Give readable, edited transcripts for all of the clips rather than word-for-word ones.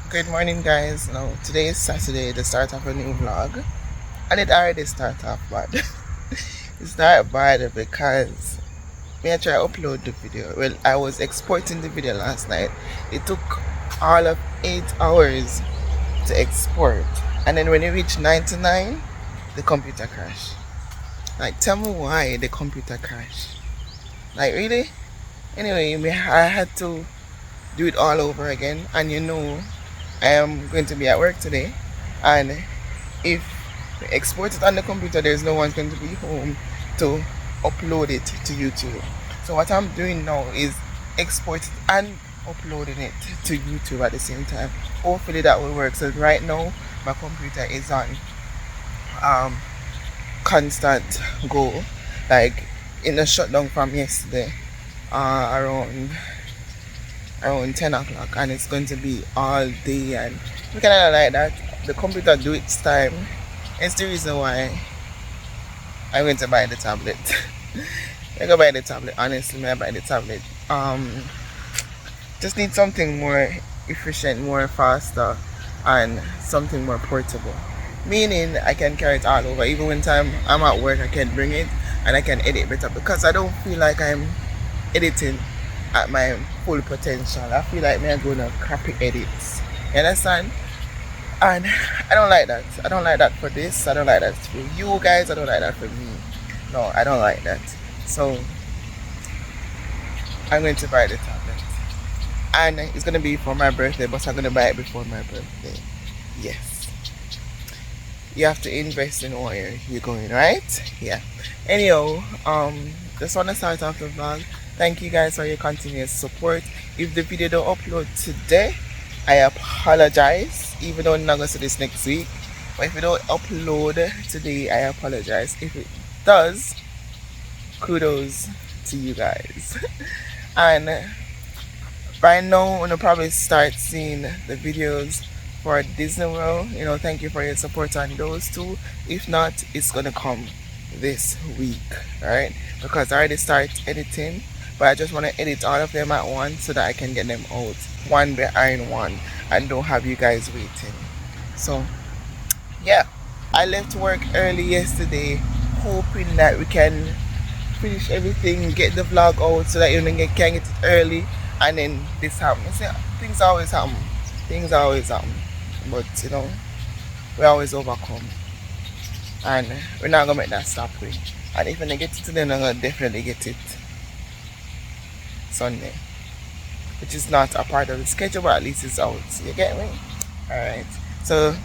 Good morning, guys. Now today is Saturday, the start of a new vlog, and it already start off bad. It started bad because me I try to upload the video. Well, I was exporting the video last night. It took all of 8 hours to export, and then when it reached 99, the computer crashed. Like, tell me why the computer crashed. Like, really? Anyway, I had to do it all over again, and I am going to be at work today, and if we export it on the computer, there's no one going to be home to upload it to YouTube. So what I'm doing now is exporting and uploading it to YouTube at the same time. Hopefully that will work. So right now my computer is on constant go, like in a shutdown from yesterday, around 10 o'clock, and it's going to be all day, and we kind of like that. The computer do its time. It's the reason why I'm going to buy the tablet. I go buy the tablet. Honestly, I buy the tablet. Just need something more efficient, more faster, and something more portable. Meaning I can carry it all over. Even when I'm at work, I can bring it and I can edit better because I don't feel like I'm editing at my full potential. I feel like I'm gonna copy edits. You understand? And I don't like that. I don't like that for this. I don't like that for you guys. I don't like that for me. No, I don't like that. So I'm going to buy the tablet. And it's gonna be for my birthday, but I'm gonna buy it before my birthday. Yes. You have to invest in where you're going, right? Yeah. Anyhow, just wanna start off the vlog. Thank you guys for your continuous support. If the video don't upload today, I apologize. Even though I'm not gonna see this next week. But if it don't upload today, I apologize. If it does, kudos to you guys. And by now, you'll probably start seeing the videos for Disney World. Thank you for your support on those two. If not, it's gonna come this week, alright? Because I already started editing, but I just want to edit all of them at once so that I can get them out one behind one and don't have you guys waiting. So yeah, I left work early yesterday hoping that we can finish everything, get the vlog out so that you can get it early, and then this happens. See, things always happen. But we always overcome. And we're not gonna make that stop with. And if I get it today, I'm gonna definitely get it Sunday. Which is not a part of the schedule, but at least it's out. You get me? Alright. So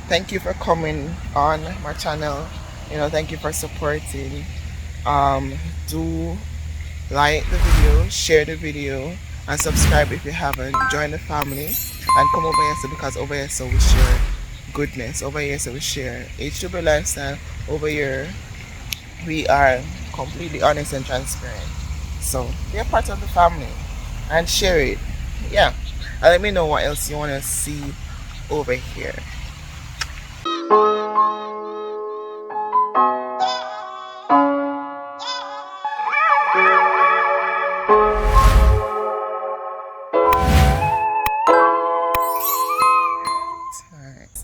thank you for coming on my channel. Thank you for supporting. Do like the video, share the video, and subscribe if you haven't. Join the family and come over here because over here so we share goodness. Over here so we share H-2B lifestyle. Over here we are completely honest and transparent. So be a part of the family and share it. Yeah. And let me know what else you want to see over here.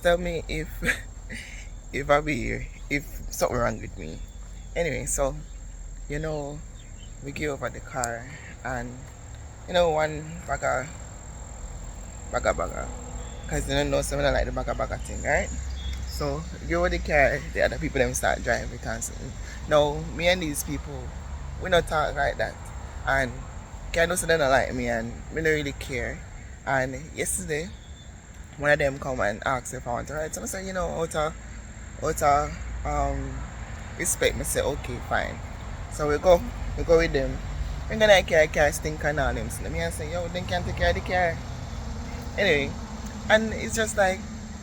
Tell me if I'll be here, if something wrong with me. Anyway, so we get over the car and one bagger because they don't know something like the bagger thing, right? So we go over the car, the other people them start driving constantly. Now me and these people, we not talk like that, and I know so they don't like me and me don't really care. And yesterday one of them come and ask if I want to ride. So I say, out of respect, I say, okay, fine. So we go with them. We're gonna car stink and all them. So me and say, yo, they can't take care of the car. Anyway, and it's just like,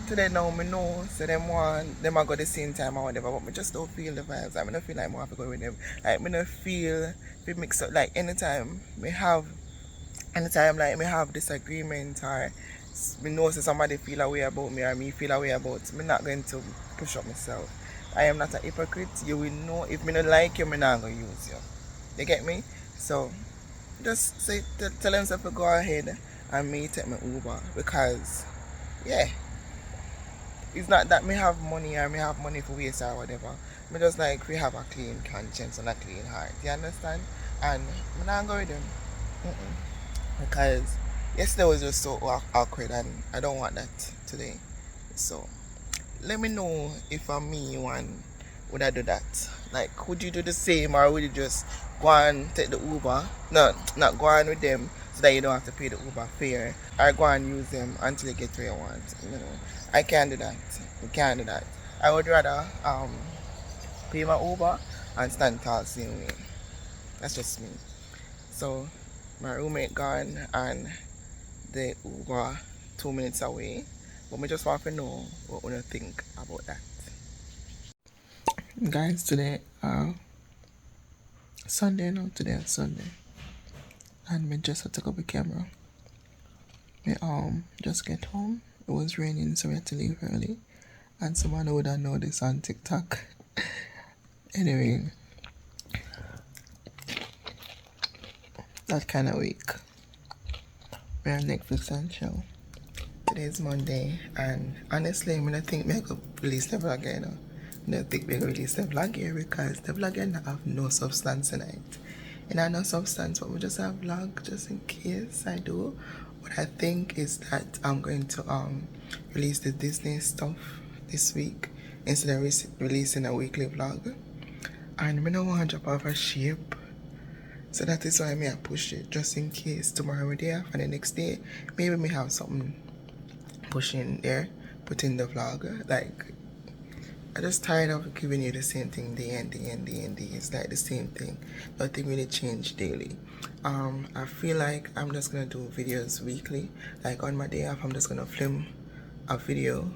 today now, me know, so them are go the same time or whatever, but I just don't feel the vibes. I don't feel like I have to go with them. Like, I don't feel, we mix up, like, anytime we have disagreement or me know so somebody feel a way about me or me feel a way about me, not going to push up myself. I am not a hypocrite. You will know if me not like you, me not gonna use you. You get me? So just tell himself to go ahead and me take my Uber because yeah, it's not that me have money or me have money for waste or whatever. Me just like we have a clean conscience and a clean heart. You understand? And I'm not going with them. Because yesterday was just so awkward and I don't want that today. So let me know if I'm me one would I do that. Like would you do the same or would you just go and take the Uber? No, not go on with them so that you don't have to pay the Uber fare or go and use them until you get where you want. You know. I can't do that. You can't do that. I would rather pay my Uber and stand tall same way. That's just me. So my roommate gone and the Uber 2 minutes away. But I just want to know what you think about that. Guys, today Sunday now, today is Sunday. And we just had to go with camera. We just get home. It was raining so we had to leave early. And someone would have known this on TikTok. Anyway, that kind of week. We're on Netflix and chill. Today's Monday, and honestly, I'm gonna think I could release the vlog here now. I don't think we're gonna release the vlog here because the vlog here have no substance tonight. And I know substance, but we just have vlog just in case I do. What I think is that I'm going to release the Disney stuff this week instead of releasing a weekly vlog. And I don't want to drop off a shape. So that is why I push it just in case tomorrow we're there and the next day maybe we have something pushing there, put in the vlog. Like I just tired of giving you the same thing day and day and day and day. It's like the same thing. Nothing really changed daily. I feel like I'm just gonna do videos weekly. Like on my day off I'm just gonna film a video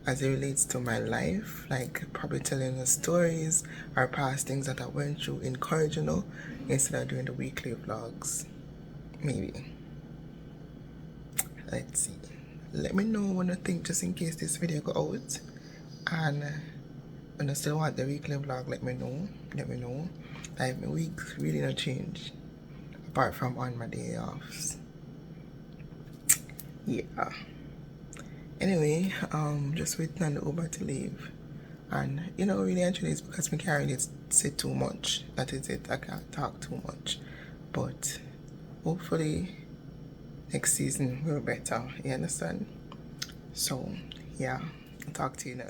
as it relates to my life, like probably telling the stories or past things that I went through, encouraging you, instead of doing the weekly vlogs. Maybe. Let's see. Let me know what you think just in case this video go out. And when you still want the weekly vlog, let me know. Let me know. Like my week really not change. Apart from on my day offs. Yeah. Anyway, just waiting on the Uber to leave. And you know, really actually it's because we can't really say too much. That is it. I can't talk too much. But hopefully next season will be better. You understand? So yeah, I'll talk to you now.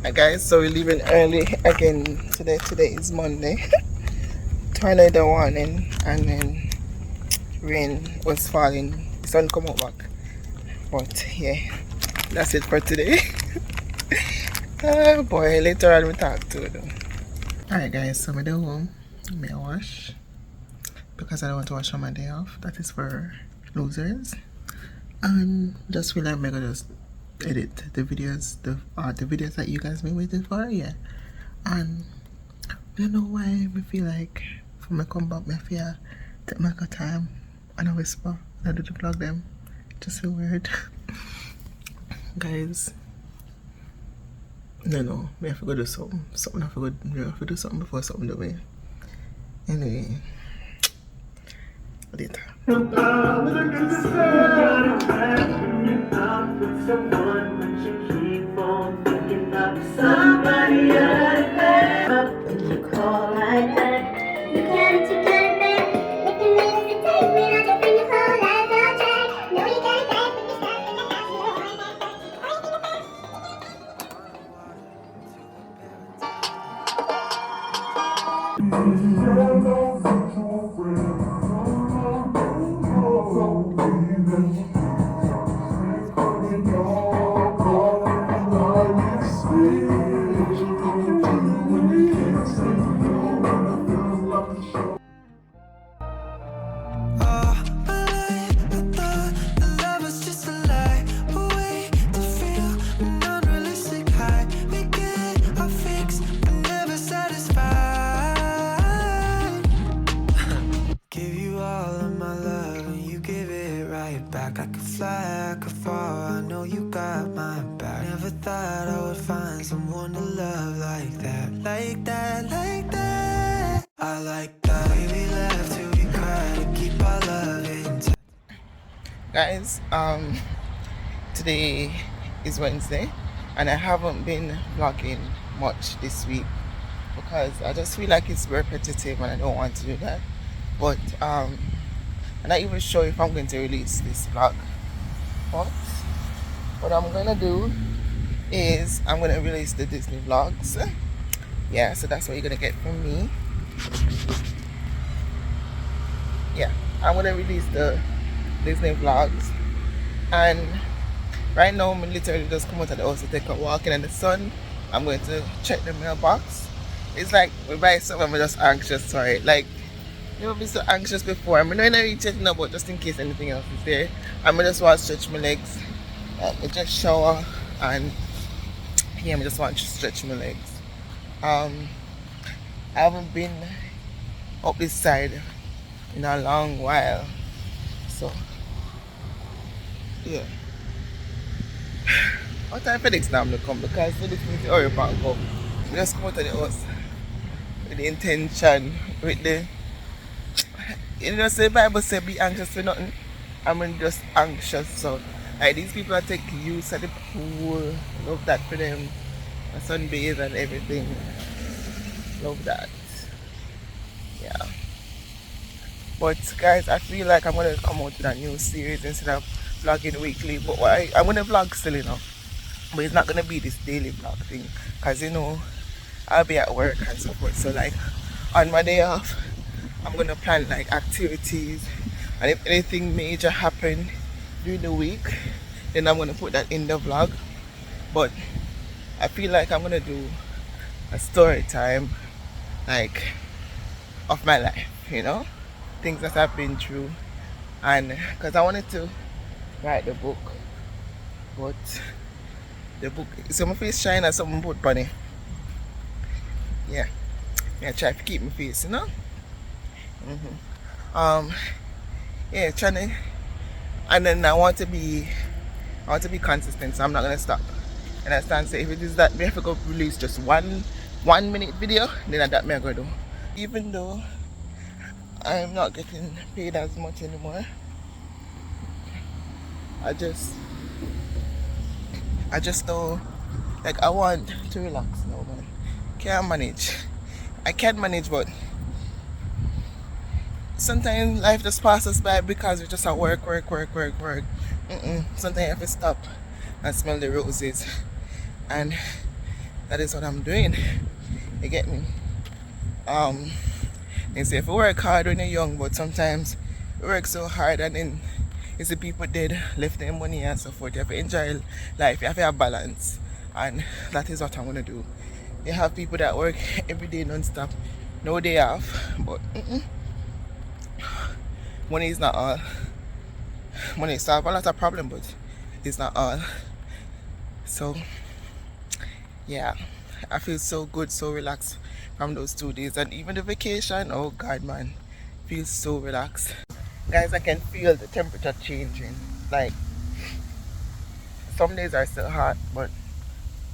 Hi guys, so we're leaving early again today. Today is Monday. Tornado warning, and then rain was falling. The sun come out back. But yeah, that's it for today. Oh boy, later on we talk to them. Alright guys, so I'm at home. I'm gonna wash because I don't want to wash on my day off. That is for losers. And just feel like I'm gonna just edit the videos, the videos that you guys been waiting for. Yeah. And I don't know why I feel like for me come back, I feel take my time and I whisper and I do the vlog them. Just feel weird. Guys, no, we have to go do something. We have to do something before something the way. Anyway, later. like that. We laugh till we cry to keep our love intact. Guys, today is Wednesday, and I haven't been vlogging much this week because I just feel like it's repetitive and I don't want to do that. But I'm not even sure if I'm going to release this vlog. But what I'm gonna do is I'm gonna release the Disney vlogs. Yeah, so that's what you're gonna get from me. Yeah, I'm gonna release the Disney vlogs, and right now I'm literally just come out of the house to take a walk in the sun. I'm going to check the mailbox. It's like we buy something, I'm just anxious for it. Like, never been so anxious before. I'm not really checking about just in case anything else is there. I'm just want to stretch my legs. I just shower, and yeah, I just want to stretch my legs. I haven't been up this side in a long while, so yeah. What time FedEx now to come, because FedEx needs to hurry up and come. We just come out of the house with the intention, with the, you know, say Bible say be anxious for nothing. I'm just anxious, so like these people are taking use of the pool. Love that for them. A sunbathe and everything. Love that. Yeah. But guys, I feel like I'm gonna come out with a new series instead of vlogging weekly. But I'm gonna vlog still enough. But it's not gonna be this daily vlog thing, cause you know I'll be at work and so forth. So like on my day off, I'm gonna plan like activities, and if anything major happen during the week, then I'm gonna put that in the vlog. But I feel like I'm gonna do a story time, like of my life, you know, things that I've been through, and because I wanted to write the book, but the book, so my face shine as something put funny. Yeah, I try to keep my face, you know. Um, yeah, trying to, and then I want to be consistent, so I'm not gonna stop. And I stand say if it is that me have to go release just one minute video, then that me I go do. Even though I'm not getting paid as much anymore, I just don't, like, I want to relax now, man. Can't manage. I can manage, but sometimes life just passes by because we just at work. Sometimes you have to stop and smell the roses, and that is what I'm doing. You get me? They say if you work hard when you're young, but sometimes you work so hard and then you see people dead, left their money and so forth. You have to enjoy life, you have to have balance, and that is what I'm gonna do. You have people that work every day non-stop, no day off, but money is not all. Money solves a lot of problems, but it's not all. So yeah, I feel so good, so relaxed from those 2 days, and even the vacation, oh god man, feels so relaxed. Guys, I can feel the temperature changing. Like some days are still hot, but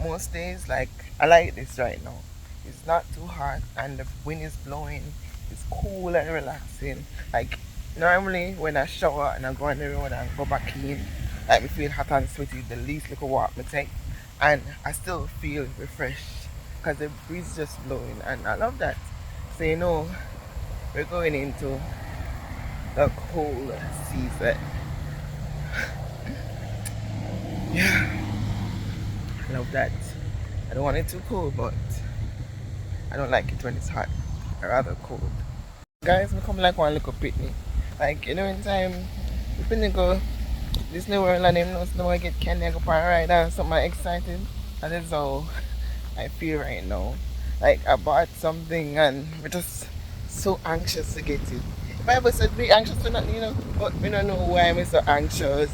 most days, like, I like this right now. It's not too hot and the wind is blowing. It's cool and relaxing. Like normally when I shower and I go on the road and go back in, like me feel hot and sweaty the least little walk me take, and I still feel refreshed because the breeze is just blowing, and I love that. So you know we're going into the cold season. Yeah, I love that. I don't want it too cold, but I don't like it when it's hot. I rather cold. Guys, we come like one little picnic. Like, you know, in time, we finna go Disney World and them know so I get candy, I go for a ride and something excited. And that's how I feel right now. Like, I bought something and we're just so anxious to get it. If I ever said be anxious for nothing, you know, but we don't know why I'm so anxious.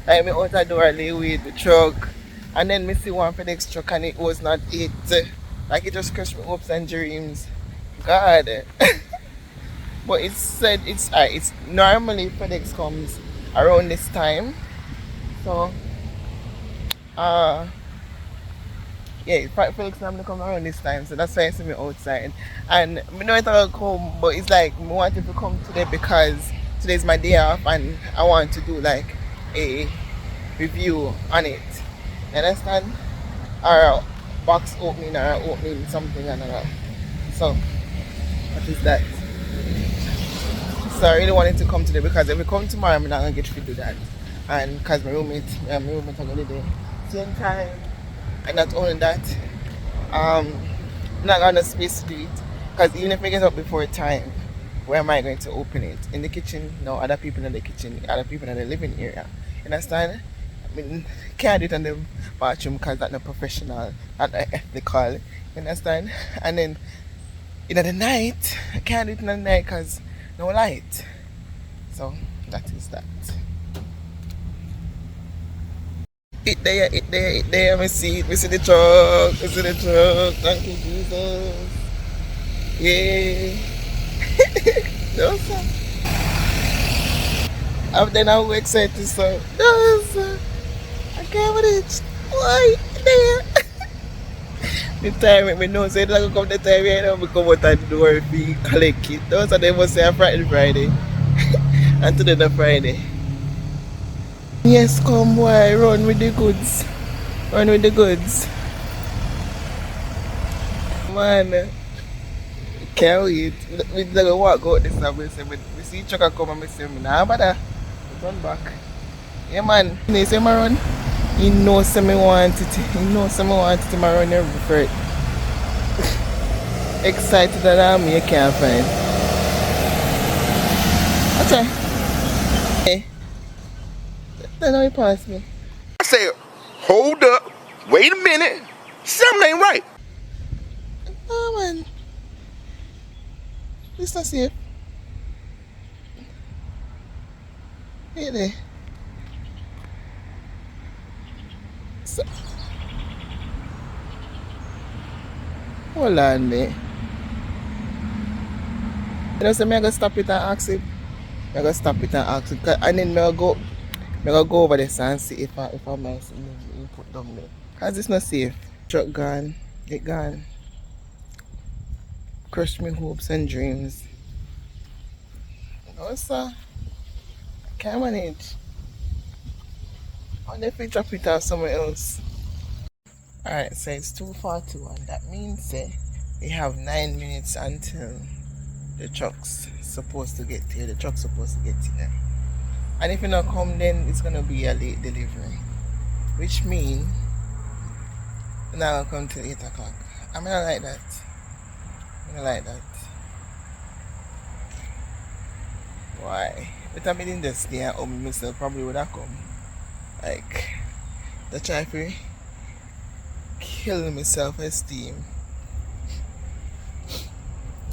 Like, me out the door lay with the truck, and then me see one FedEx truck and it was not it. Like, it just crushed my hopes and dreams. God. But it said it's normally FedEx comes around this time. So yeah, Felix I'm gonna come around this time, so that's why I see me outside. And I know it's gonna come, but it's like I wanted to come today because today's my day off, and I want to do like a review on it. You understand? Or a box opening or opening something and all. So what is that? So I really wanted to come today because if we come tomorrow, I'm not gonna get to do that. And because my roommate are gonna do same time. And not only that, I'm not gonna space to do it. Because even if I get up before time, where am I going to open it? In the kitchen? No, other people in the kitchen, other people in the living area. You understand? I mean, can't do it in the bathroom because that's not professional, not ethical. You understand? And then in the night, I can't do it in the night because no light. So that is that. It there, me see it, me see the truck, thank you Jesus. Yeah. No, sir. I'm then I'm excited, so no, sir. I can't believe it. Why? There. The time make me know, say like come the time right now, we come out at the door if we collect it. Those are they must say a Friday. And today the Friday. Yes, come boy, run with the goods. Run with the goods. Man, can't wait. We gonna walk out this time. We see trucker come and we say, nah, bother. Run back. Yeah, man. He say, my run. He knows me want it. He knows me want it. I run every for it. Excited that I'm you can't find. Okay. Hey. Then how he pass me. I said, hold up, wait a minute, something ain't right. Oh, man. This not safe. Really? So, hold on there. You know, so I'm gonna stop it and ask him. I'm gonna stop it and ask him. And then I'm gonna go over this and see if I might see him put down there. Cause it's not safe. Truck gone. It gone. Crushed me hopes and dreams. No, sir. I can't manage. I'll definitely drop it off somewhere else. Alright, so it's 2:41. That means we have 9 minutes until the truck's supposed to get here. The truck's supposed to get here. And if you not come, then it's gonna be a late delivery. Which means now I'll come till 8 o'clock. I'm not like that. I'm not like that. Why? But I'm in this day and myself probably would have come. Like the try to kill my self-esteem.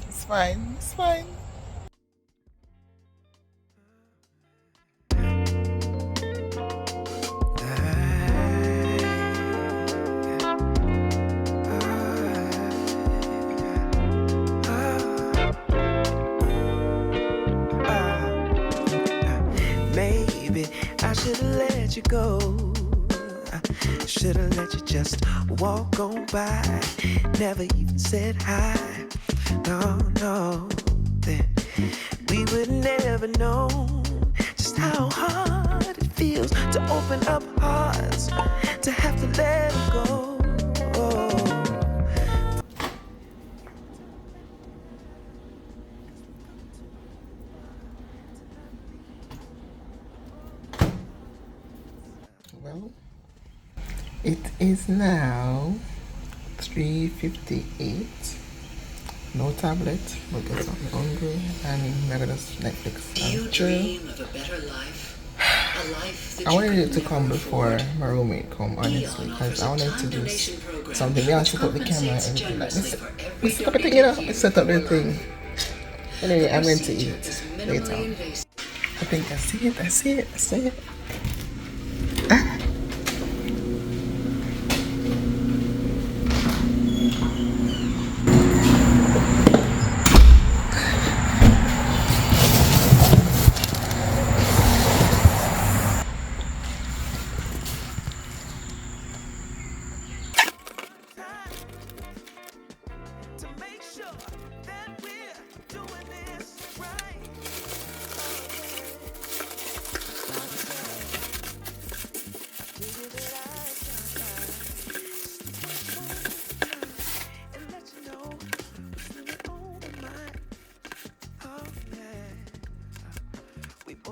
It's fine, it's fine. Maybe I should've let you go. I should've let you just walk on by. Never even said hi. No, then we would never know just how hard it feels to open up hearts, to have to let it go. Well, it is now 3:58. No tablet, but because I'm hungry and I'm gonna just Netflix. Do you dream of a better life? A life that I you wanted it could to come never before afford? my roommate come, honestly, because I wanted to do something. Yeah, I set up the camera and everything like this. We set up everything, you know. I set up the thing. Anyway, I'm going to eat later. I think I see it.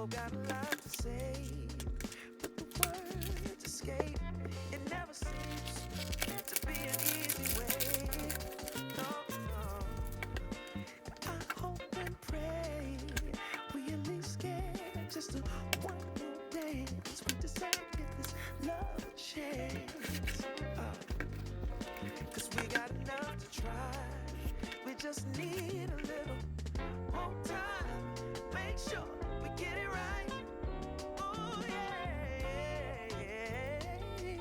both got a lot to say, but the words escape. It never seems to be an easy way. No, no. I hope and pray we at least get just a one more dance. We decide if this love will change. Cause we got enough to try. We just need a little more time. Make sure we get it right. Oh yeah, yeah.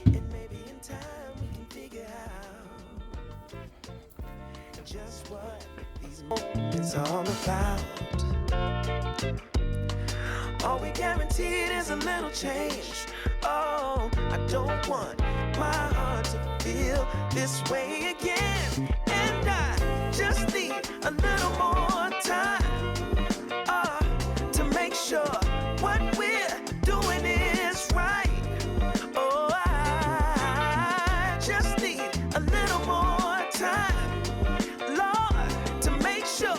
And maybe in time we can figure out just what these moments are all about. All we guaranteed is a little change. Oh, I don't want my heart to feel this way again. And I just need a little more time to make sure what we're doing is right. Oh, I just need a little more time, Lord, to make sure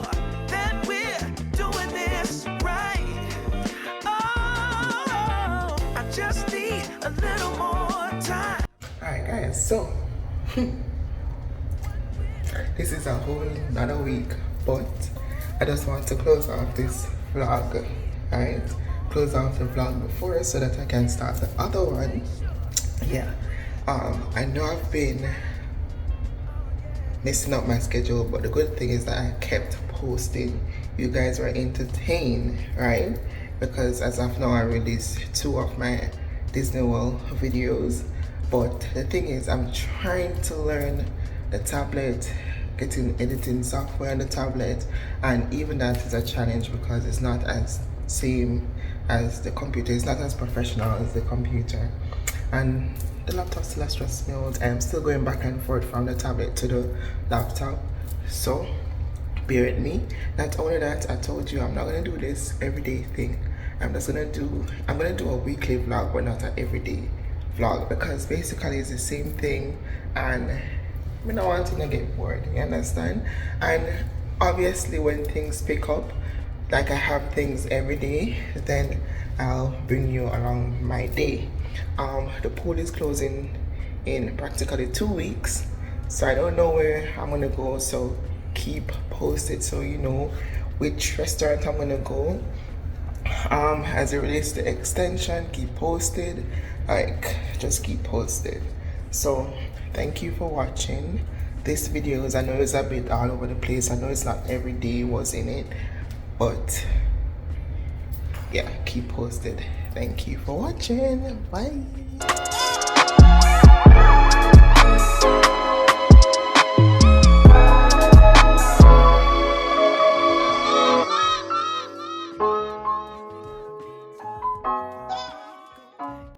that we're doing this right. Oh, I just need a little more time. Alright guys, so this is a whole another week, but I just want to close off this vlog, right? Close off the vlog before so that I can start the other one. Yeah, I know I've been messing up my schedule, but the good thing is that I kept posting. You guys were entertained, right? Because as of now I released 2 of my Disney World videos, but the thing is I'm trying to learn the tablet, getting editing software on the tablet, and even that is a challenge because it's not as same as the computer. It's not as professional as the computer, and the laptop still stressed me out. I'm still going back and forth from the tablet to the laptop, so bear with me. Not only that, I told you I'm not gonna do this everyday thing. I'm gonna do a weekly vlog, but not an everyday vlog, because basically it's the same thing and I don't want to get bored, you understand? And obviously when things pick up, like I have things every day, then I'll bring you along my day. The pool is closing in practically 2 weeks, so I don't know where I'm gonna go, so keep posted so you know which restaurant I'm gonna go. As it relates to extension, keep posted, like just keep posted. So thank you for watching this videos. I know it's a bit all over the place, I know it's not every day was in it, but yeah, keep posted. Thank you for watching. Bye.